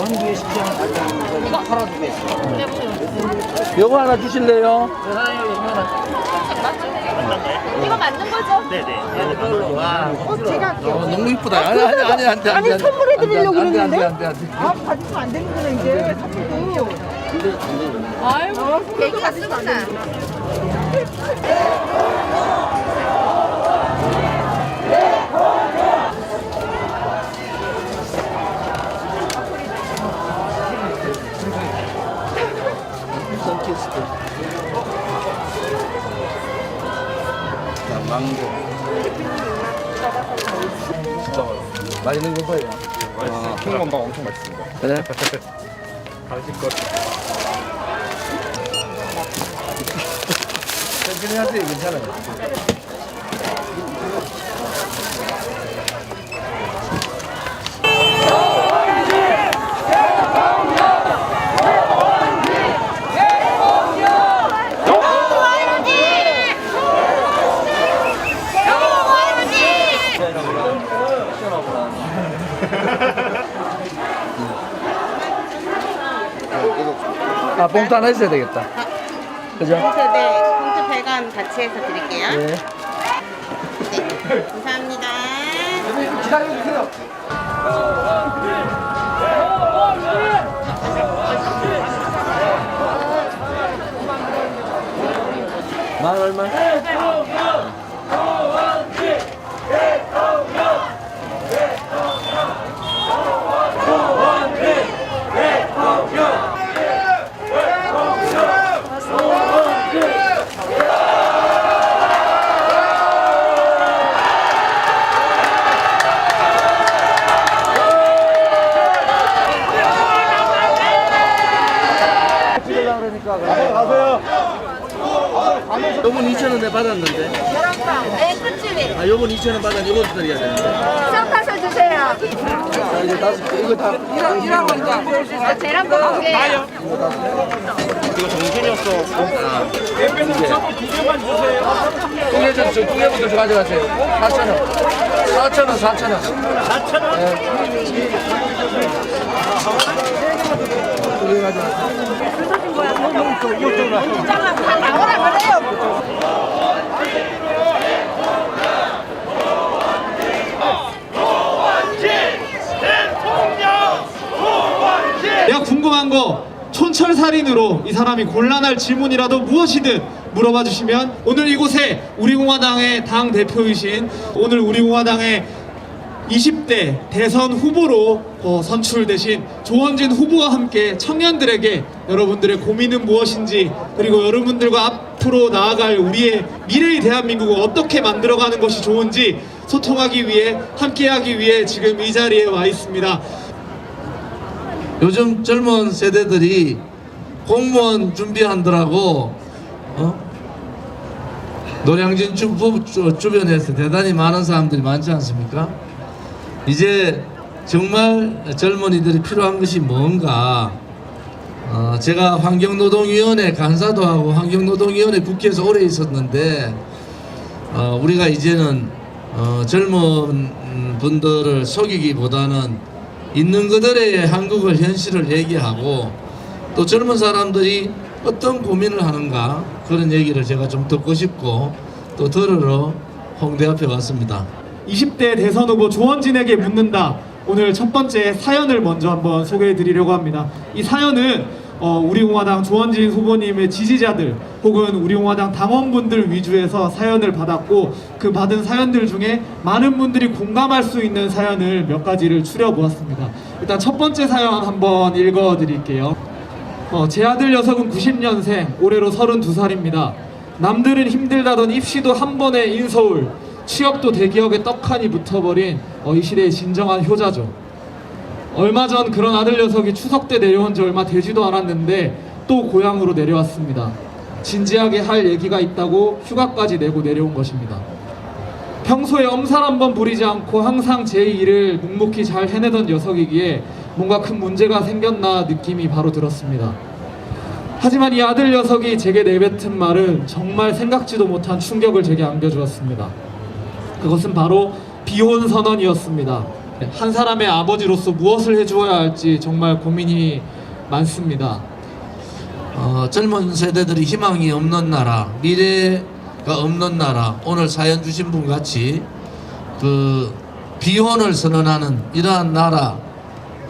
전기의 시장 이거? 팔아주고 있어요. 네, 보세요. 요거 하나 주실래요? 이거 맞는 거죠? 네네. 제가 할게요. 너무 이쁘다. 아니 안돼. 아니, 선물해드리려고 그러는데? 안돼. 아, 받으면 안 되는구나, 이제. 선물도. 아이고, 계기가 쓰구나. 선키스트. 자, 망고. 진짜 맛있는 거 봐요. 맛있어요. 킹건방 엄청 맛있습니다. 그래? 가실 것. 천천히 하세요. 괜찮아요. 아, 봉투 하나 있어야 되겠다. 그죠? 네, 봉투 배관 같이 해서 드릴게요. 네. 네, 감사합니다. 기다려주세요. 만 얼마? 가세요. 요번 2,000원에 받았는데. 네, 끝줄이. 아, 요번 2,000원 받았는데 요것도 드려야 되는데. 섞어서 주세요. 자, 이제 5개. 이거 다 일하고 있다. 계란 먹을게요. 이거 정신이었어. 두 개만 주세요. 두개 좀, 두 개부터 가져가세요. 4,000원. 4,000원, 4,000원. 4,000원? 두개 가져가세요. 다 나오라 그래요. 내가 궁금한 거 촌철살인으로 이 사람이 곤란할 질문이라도 무엇이든 물어봐 주시면 오늘 이곳에 우리공화당의 당 대표이신 오늘 우리공화당의 20대 대선 후보로 선출되신 조원진 후보와 함께 청년들에게 여러분들의 고민은 무엇인지 그리고 여러분들과 앞으로 나아갈 우리의 미래의 대한민국을 어떻게 만들어가는 것이 좋은지 소통하기 위해 함께하기 위해 지금 이 자리에 와 있습니다. 요즘 젊은 세대들이 공무원 준비하느라고 노량진 주변에서 대단히 많은 사람들이 많지 않습니까? 이제 정말 젊은이들이 필요한 것이 뭔가 제가 환경노동위원회 간사도 하고 환경노동위원회 국회에서 오래 있었는데 우리가 이제는 젊은 분들을 속이기보다는 있는 그들의 한국을 현실을 얘기하고 또 젊은 사람들이 어떤 고민을 하는가 그런 얘기를 제가 좀 듣고 싶고 또 들으러 홍대 앞에 왔습니다. 20대 대선 후보 조원진에게 묻는다. 오늘 첫 번째 사연을 먼저 한번 소개해 드리려고 합니다. 이 사연은 우리공화당 조원진 후보님의 지지자들 혹은 우리공화당 당원분들 위주에서 사연을 받았고 그 받은 사연들 중에 많은 분들이 공감할 수 있는 사연을 몇 가지를 추려 보았습니다. 일단 첫 번째 사연 한번 읽어 드릴게요. 제 아들 녀석은 90년생, 올해로 32살입니다. 남들은 힘들다던 입시도 한 번에 인서울, 취업도 대기업에 떡하니 붙어버린 이 시대의 진정한 효자죠. 얼마 전 그런 아들 녀석이 추석 때 내려온 지 얼마 되지도 않았는데 또 고향으로 내려왔습니다. 진지하게 할 얘기가 있다고 휴가까지 내고 내려온 것입니다. 평소에 엄살 한번 부리지 않고 항상 제 일을 묵묵히 잘 해내던 녀석이기에 뭔가 큰 문제가 생겼나 느낌이 바로 들었습니다. 하지만 이 아들 녀석이 제게 내뱉은 말은 정말 생각지도 못한 충격을 제게 안겨주었습니다. 그것은 바로 비혼 선언이었습니다. 한 사람의 아버지로서 무엇을 해주어야 할지 정말 고민이 많습니다. 젊은 세대들이 희망이 없는 나라, 미래가 없는 나라, 오늘 사연 주신 분 같이 그 비혼을 선언하는 이러한 나라,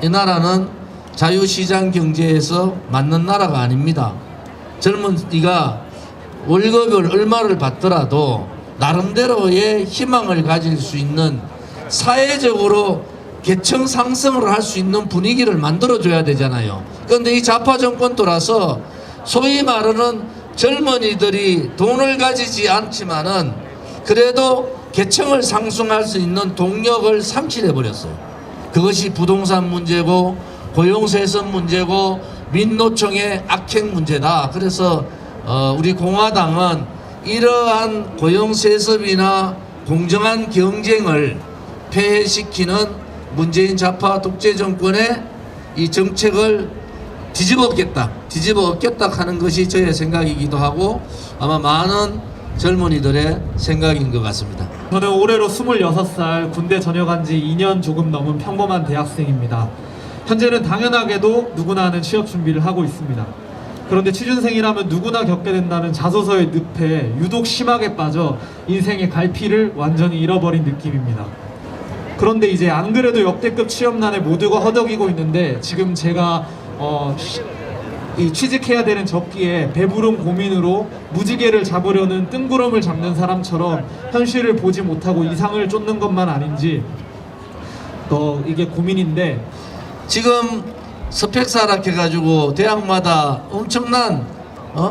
이 나라는 자유시장 경제에서 맞는 나라가 아닙니다. 젊은이가 월급을 얼마를 받더라도 나름대로의 희망을 가질 수 있는, 사회적으로 계층 상승을 할 수 있는 분위기를 만들어줘야 되잖아요. 그런데 이 좌파 정권 돌아서 소위 말하는 젊은이들이 돈을 가지지 않지만은 그래도 계층을 상승할 수 있는 동력을 상실해버렸어요. 그것이 부동산 문제고 고용세선 문제고 민노총의 악행 문제다. 그래서 우리 공화당은 이러한 고용세습이나 공정한 경쟁을 폐해시키는 문재인 좌파 독재 정권의 이 정책을 뒤집어 엎겠다 하는 것이 저의 생각이기도 하고 아마 많은 젊은이들의 생각인 것 같습니다. 저는 올해로 26살, 군대 전역한 지 2년 조금 넘은 평범한 대학생입니다. 현재는 당연하게도 누구나 하는 취업 준비를 하고 있습니다. 그런데 취준생이라면 누구나 겪게 된다는 자소서의 늪에 유독 심하게 빠져 인생의 갈피를 완전히 잃어버린 느낌입니다. 그런데 이제 안 그래도 역대급 취업난에 모두가 허덕이고 있는데 지금 제가 이 취직해야 되는 적기에 배부른 고민으로 무지개를 잡으려는 뜬구름을 잡는 사람처럼 현실을 보지 못하고 이상을 쫓는 것만 아닌지 이게 고민인데, 지금 스펙 사락해가지고 대학마다 엄청난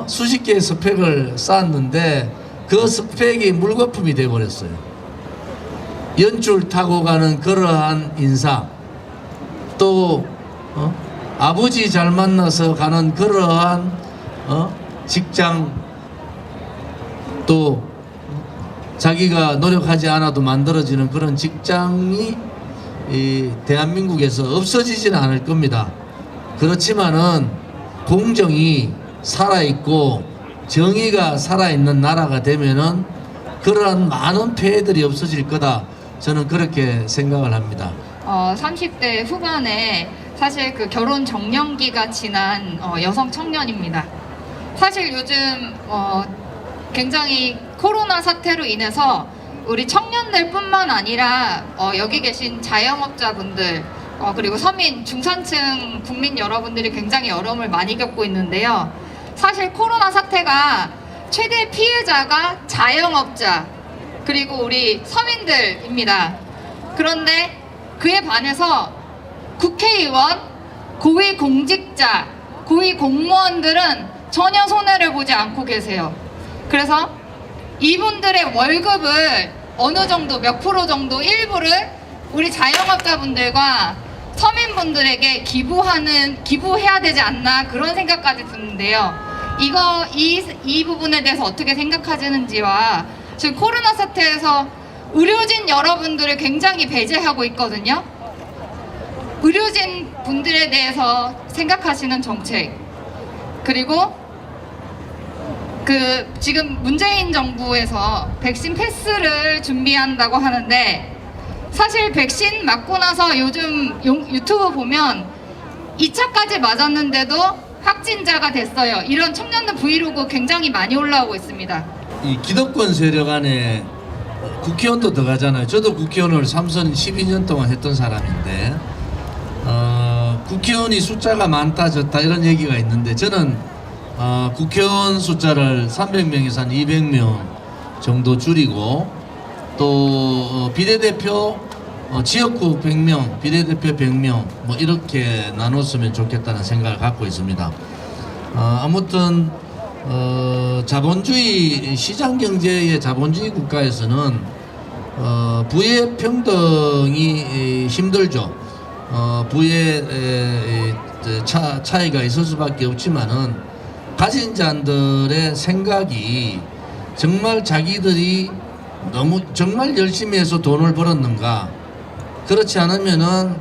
수십 개의 스펙을 쌓았는데 그 스펙이 물거품이 돼버렸어요. 연줄 타고 가는 그러한 인사, 또 아버지 잘 만나서 가는 그러한 직장, 또 자기가 노력하지 않아도 만들어지는 그런 직장이 이 대한민국에서 없어지지는 않을 겁니다. 그렇지만은 공정이 살아있고 정의가 살아있는 나라가 되면은 그러한 많은 폐해들이 없어질 거다, 저는 그렇게 생각을 합니다. 30대 후반에 사실 그 결혼 정년기가 지난 여성 청년입니다. 사실 요즘 굉장히 코로나 사태로 인해서 우리 청년들뿐만 아니라 여기 계신 자영업자분들 그리고 서민, 중산층 국민 여러분들이 굉장히 어려움을 많이 겪고 있는데요. 사실 코로나 사태가 최대 피해자가 자영업자 그리고 우리 서민들입니다. 그런데 그에 반해서 국회의원, 고위공직자, 고위공무원들은 전혀 손해를 보지 않고 계세요. 그래서 이분들의 월급을 어느 정도 몇 프로 정도 일부를 우리 자영업자분들과 서민분들에게 기부해야 되지 않나, 그런 생각까지 드는데요. 이 부분에 대해서 어떻게 생각하시는지와 지금 코로나 사태에서 의료진 여러분들을 굉장히 배제하고 있거든요. 의료진 분들에 대해서 생각하시는 정책, 그리고 지금 문재인 정부에서 백신 패스를 준비한다고 하는데, 사실 백신 맞고 나서 요즘 유튜브 보면 2차까지 맞았는데도 확진자가 됐어요. 이런 청년들 브이로그 굉장히 많이 올라오고 있습니다. 이 기득권 세력 안에 국회의원도 들어가잖아요. 저도 국회의원을 삼선 12년 동안 했던 사람인데 국회의원이 숫자가 많다 적다 이런 얘기가 있는데, 저는 국회의원 숫자를 300명에서 한 200명 정도 줄이고, 또 비례대표 지역구 100명, 비례대표 100명 뭐 이렇게 나눴으면 좋겠다는 생각을 갖고 있습니다. 아무튼 자본주의 시장경제의 자본주의 국가에서는 부의 평등이 힘들죠. 부의 차이가 있을 수밖에 없지만은 가진 자들의 생각이 정말 자기들이 정말 열심히 해서 돈을 벌었는가, 그렇지 않으면은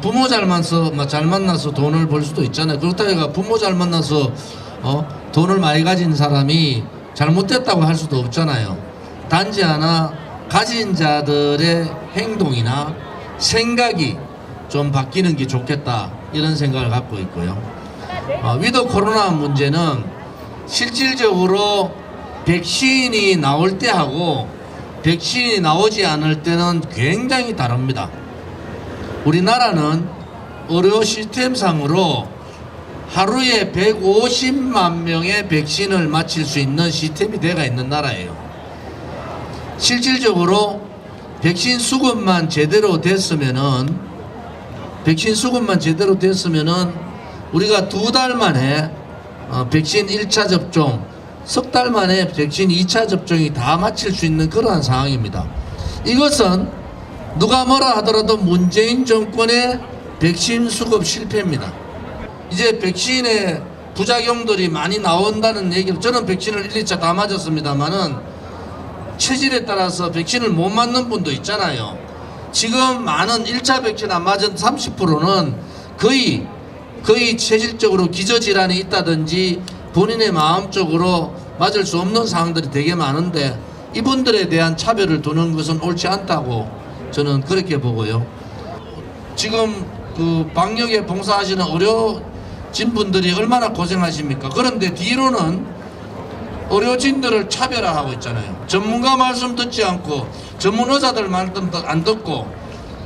부모 잘 만나서 돈을 벌 수도 있잖아요. 그렇다고 해서 부모 잘 만나서 돈을 많이 가진 사람이 잘못됐다고 할 수도 없잖아요. 단지 하나 가진 자들의 행동이나 생각이 좀 바뀌는 게 좋겠다 이런 생각을 갖고 있고요. 위드 코로나 문제는 실질적으로 백신이 나올 때하고 백신이 나오지 않을 때는 굉장히 다릅니다. 우리나라는 의료 시스템상으로 하루에 150만 명의 백신을 맞힐 수 있는 시스템이 되어 있는 나라예요. 실질적으로 백신 수급만 제대로 됐으면은 우리가 2달 만에 백신 1차 접종, 석 달 만에 백신 2차 접종이 다 마칠 수 있는 그러한 상황입니다. 이것은 누가 뭐라 하더라도 문재인 정권의 백신 수급 실패입니다. 이제 백신의 부작용들이 많이 나온다는 얘기를, 저는 백신을 1, 2차 다 맞았습니다만은 체질에 따라서 백신을 못 맞는 분도 있잖아요. 지금 많은 1차 백신 안 맞은 30%는 거의 체질적으로 기저질환이 있다든지 본인의 마음적으로 맞을 수 없는 상황들이 되게 많은데, 이분들에 대한 차별을 두는 것은 옳지 않다고 저는 그렇게 보고요. 지금 그 방역에 봉사하시는 의료진 분들이 얼마나 고생하십니까? 그런데 뒤로는 의료진들을 차별화하고 있잖아요. 전문가 말씀 듣지 않고 전문 의사들 말씀 안 듣고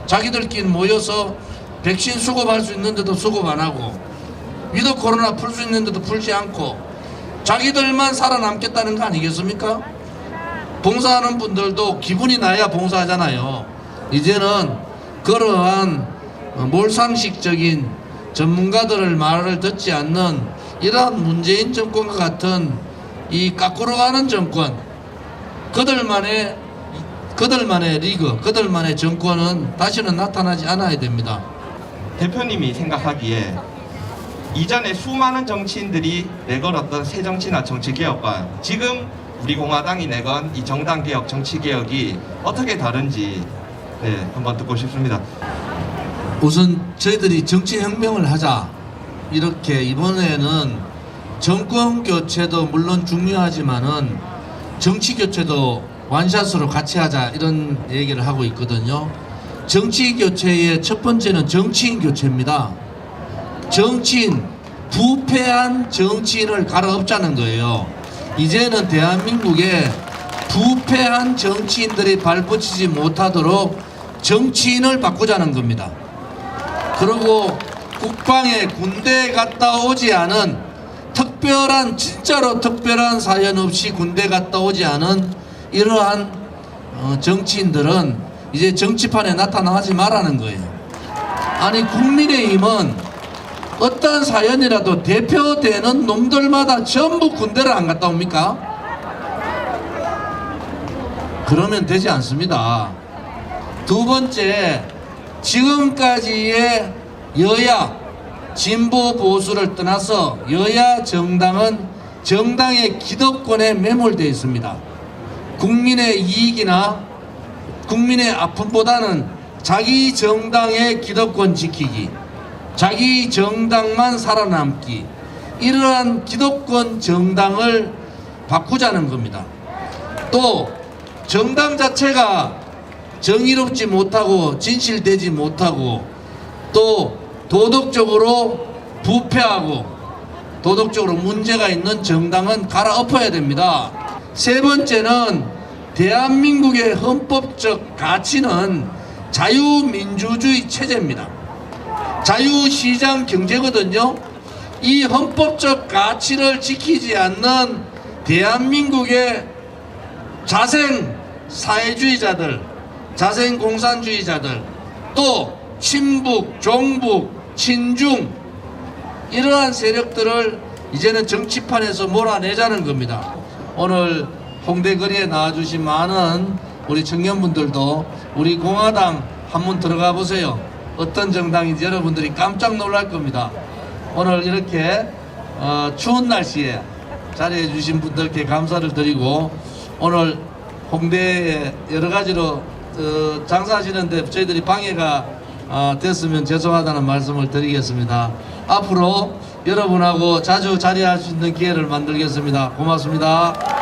자기들끼리 모여서 백신 수급할 수 있는데도 수급 안 하고 위드 코로나 풀 수 있는데도 풀지 않고 자기들만 살아남겠다는 거 아니겠습니까? 봉사하는 분들도 기분이 나야 봉사하잖아요. 이제는 그러한 몰상식적인 전문가들의 말을 듣지 않는 이러한 문재인 정권과 같은 이 까꾸로 가는 정권, 그들만의 리그, 그들만의 정권은 다시는 나타나지 않아야 됩니다. 대표님이 생각하기에 이전에 수많은 정치인들이 내걸었던 새정치나 정치개혁과 지금 우리 공화당이 내건 이 정당개혁, 정치개혁이 어떻게 다른지 한번 듣고 싶습니다. 우선 저희들이 정치혁명을 하자, 이렇게 이번에는 정권 교체도 물론 중요하지만은 정치 교체도 완샷으로 같이 하자, 이런 얘기를 하고 있거든요. 정치 교체의 첫 번째는 정치인 교체입니다. 정치인, 부패한 정치인을 갈아엎자는 거예요. 이제는 대한민국에 부패한 정치인들이 발붙이지 못하도록 정치인을 바꾸자는 겁니다. 그리고 국방에 군대에 갔다 오지 않은 진짜로 특별한 사연 없이 군대 갔다 오지 않은 이러한 정치인들은 이제 정치판에 나타나지 말라는 거예요. 아니, 국민의힘은 어떤 사연이라도 대표되는 놈들마다 전부 군대를 안 갔다 옵니까? 그러면 되지 않습니다. 두 번째, 지금까지의 여야 진보 보수를 떠나서 여야 정당은 정당의 기득권에 매몰되어 있습니다. 국민의 이익이나 국민의 아픔보다는 자기 정당의 기득권 지키기, 자기 정당만 살아남기, 이러한 기득권 정당을 바꾸자는 겁니다. 또 정당 자체가 정의롭지 못하고 진실되지 못하고 또 도덕적으로 부패하고 도덕적으로 문제가 있는 정당은 갈아엎어야 됩니다. 세 번째는 대한민국의 헌법적 가치는 자유민주주의 체제입니다. 자유시장 경제거든요. 이 헌법적 가치를 지키지 않는 대한민국의 자생 사회주의자들, 자생 공산주의자들, 또 친북, 종북, 친중, 이러한 세력들을 이제는 정치판에서 몰아내자는 겁니다. 오늘 홍대 거리에 나와주신 많은 우리 청년분들도 우리 공화당 한번 들어가 보세요. 어떤 정당인지 여러분들이 깜짝 놀랄 겁니다. 오늘 이렇게 추운 날씨에 자리해 주신 분들께 감사를 드리고, 오늘 홍대에 여러 가지로 장사하시는데 저희들이 방해가 됐으면 죄송하다는 말씀을 드리겠습니다. 앞으로 여러분하고 자주 자리할 수 있는 기회를 만들겠습니다. 고맙습니다.